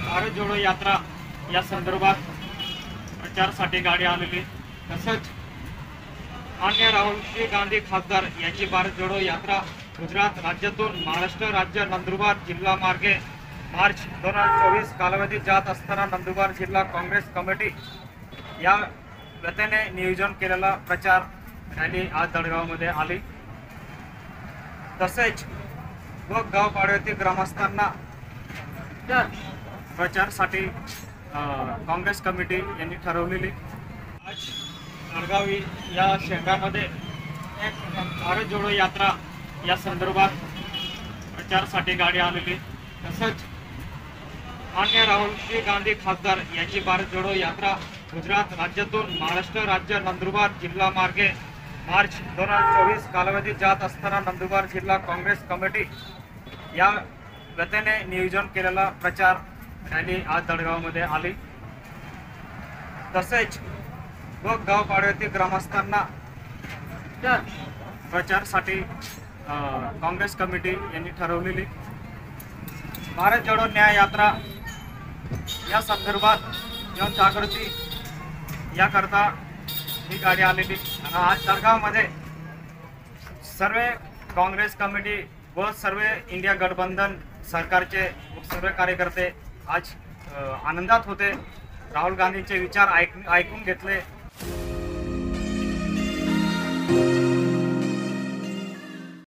भारत जोडो यात्रा या संदर्भात प्रचारासाठी गाडी आलेली, तसंच मान्य राहुलजी गांधी खासदार यांची भारत जोडो यात्रा गुजरात राज्यातून महाराष्ट्र राज्य नंदुरबार जिल्हा मार्गे मार्च 2024 कालावधीत जात असताना नंदुरबार जिल्हा काँग्रेस कमिटी या वतीने नियोजन केलेला प्रचार रॅली आज जळगावमध्ये आली। तसेच गाव पाडव्यातील ग्रामस्थांना प्रचारासाठी काँग्रेस कमिटी यांनी ठरवलेली आज जळगाव या शहरामध्ये एक भारत जोडो यात्रा या संदर्भात प्रचारासाठी गाडी आलेली, तसंच मान्य राहुलजी गांधी खासदार यांची भारत जोडो यात्रा गुजरात राज्यातून महाराष्ट्र राज्य नंदुरबार जिल्हा मार्गे मार्च 2024 कालावधीत जात असताना नंदुरबार जिल्हा काँग्रेस कमिटी या वतीने नियोजन केलेला प्रचार रॅली आज जळगावमध्ये आली। तसेच गाव पाडव्यातील ग्रामस्थांना प्रचारासाठी काँग्रेस कमिटी यांनी ठरवलेली भारत जोडो न्याय यात्रा या संदर्भात जनजागृती याकरता ही गाडी आलेली आणि आज जळगावमध्ये सर्व काँग्रेस कमिटी व सर्व इंडिया गठबंधन सरकारचे सर्व कार्यकर्ते आज आनंदात होते। राहुल गांधींचे विचार ऐकून घेतले।